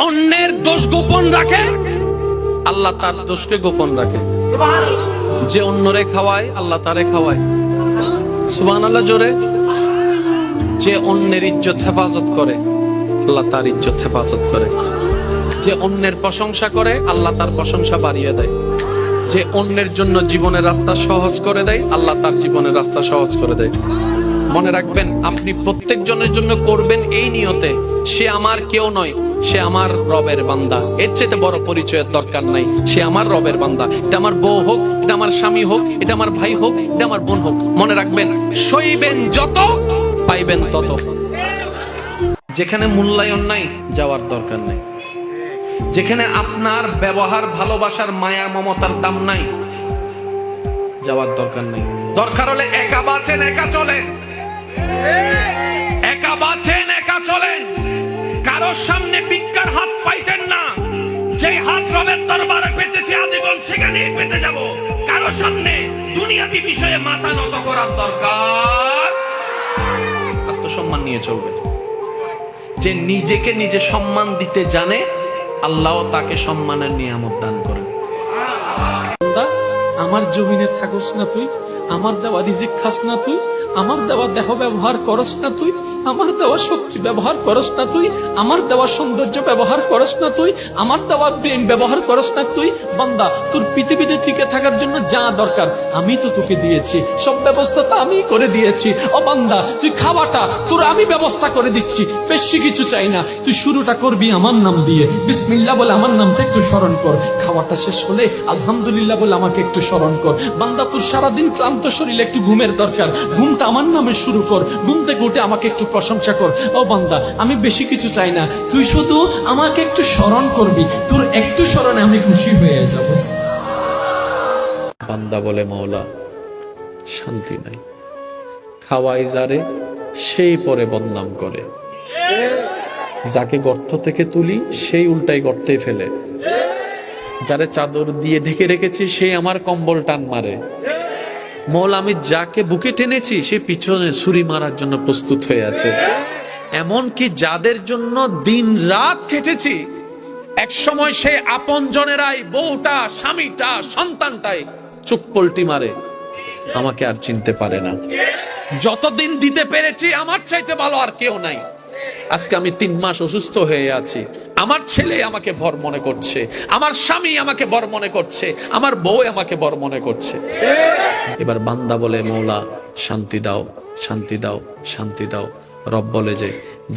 অন্যের দোষ গোপন রাখে আল্লাহ তার দোষকে গোপন রাখে। যে অন্যরে খাওয়ায় আল্লাহ তারে খাওয়ায়। সুবহানাল্লাহ জোরে। যে অন্যের ইজ্জত হেফাজত করে আল্লাহ তার ইজ্জত হেফাজত করে। যে অন্যের প্রশংসা করে আল্লাহ তার প্রশংসা বাড়িয়ে দেয়। যে অন্যের জন্য জীবনের রাস্তা সহজ করে দেয় আল্লাহ তার জীবনের রাস্তা সহজ করে দেয়। মনে রাখবেন, আপনি প্রত্যেক জনের জন্য করবেন এই নিয়তে, সে আমার কেউ নয়, সে আমার রবের বান্দা। এর চেয়ে বড় পরিচয়ের দরকার নাই। সে আমার রবের বান্দা। এটা আমার বউ হোক, এটা আমার স্বামী হোক, এটা আমার ভাই হোক, এটা আমার বোন হোক। মনে রাখবেন, সইবেন যত পাইবেন তত। যেখানে মূল্যায়ন নাই যাওয়ার দরকার নাই। যেখানে আপনার ব্যবহার, ভালোবাসার, মায়া, মমতার দাম নাই যাওয়ার দরকার নাই। দরকার হলে একা বাঁচেন, একা চলেন। একা বাঁচেন, একা চলেন। কারোর সামনে ভিক্ষার হাত পাইতেন না। যেই হাত রবের দরবারে পেতেছি আজীবন সেখানেই পেতে যাব। কারোর সামনে দুনিয়াবি বিষয়ে মাথা নত করার দরকার। আত্মসম্মান নিয়ে চলবে। যে নিজেকে নিজে সম্মান দিতে জানে আল্লাহ তাকে সম্মানের নিয়ামত দান করেন। আমার জমিনে থাকস না তুই, আমার দেওয়া রিজিক খাস না তুই, আমার দেওয়া দেহ ব্যবহার করস না তুই, আমার দেওয়া শক্তি ব্যবহার করস না তুই, আমার দেওয়া সৌন্দর্য ব্যবহার করস না তুই, আমার দেওয়া ব্রেন ব্যবহার করস না তুই। বান্দা, তোর পৃথিবীতে টিকে থাকার জন্য যা দরকার আমি তো তোকে দিয়েছি, সব ব্যবস্থা তো আমি করে দিয়েছি। ও বান্দা, তুই খাওয়াটা তোর আমি ব্যবস্থা করে দিচ্ছি, বেশি কিছু চাই না। তুই শুরুটা করবি আমার নাম দিয়ে, বিসমিল্লাহ বলে আমার নামটা একটু স্মরণ কর। খাওয়াটা শেষ হলে আলহামদুলিল্লাহ বলে আমাকে একটু স্মরণ কর। বান্দা, তোর সারাদিন ক্লান্ত শরীরে একটু ঘুমের দরকার, ঘুমটা আমার নামে শুরু কর। ঘুম থেকে উঠে আমাকে একটু প্রশংসা কর। ও বান্দা, আমি বেশি কিছু চাই না, তুই শুধু আমাকে একটু স্মরণ করবি, তোর একটু স্মরণে আমি খুশি হয়ে যাব। বান্দা বলে, মওলা শান্তি নাই, খাওয়াই যারে সেই পরে বদনাম করে, যাকে গর্ত থেকে তুলি সেই উল্টাই গর্তে ফেলে, যারে চাদর দিয়ে ঢেকে রেখেছি সে আমার কম্বল টান মারে। মওলা, আমি যাকে বুকে টেনেছি সে পিছনে ছুরি মারার জন্য প্রস্তুত হয়ে আছে। এমনকি যাদের জন্য দিন রাত খেটেছি এক সময় সে আপন জনেরাই, বউটা, স্বামীটা, সন্তানটাই চোখ পল্টি মারে, আমাকে আর চিনতে পারে না। যতদিন দিতে পেরেছি আমার চাইতে ভালো আর কেউ নাই। আজকে আমি 3 মাস অসুস্থ হয়ে আছি, আমার ছেলে আমাকে ভর মনে করছে, আমার স্বামী আমাকে ভর মনে করছে, আমার বউ আমাকে ভর মনে করছে। এবার বান্দা বলে, মওলা শান্তি দাও, শান্তি দাও, শান্তি দাও। রব বলে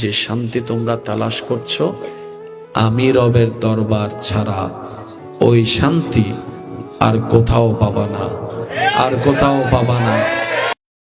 যে শান্তি তোমরা তালাশ করছো, আমি রবের দরবার ছাড়া ওই শান্তি আর কোথাও পাবা না, আর কোথাও পাবা না।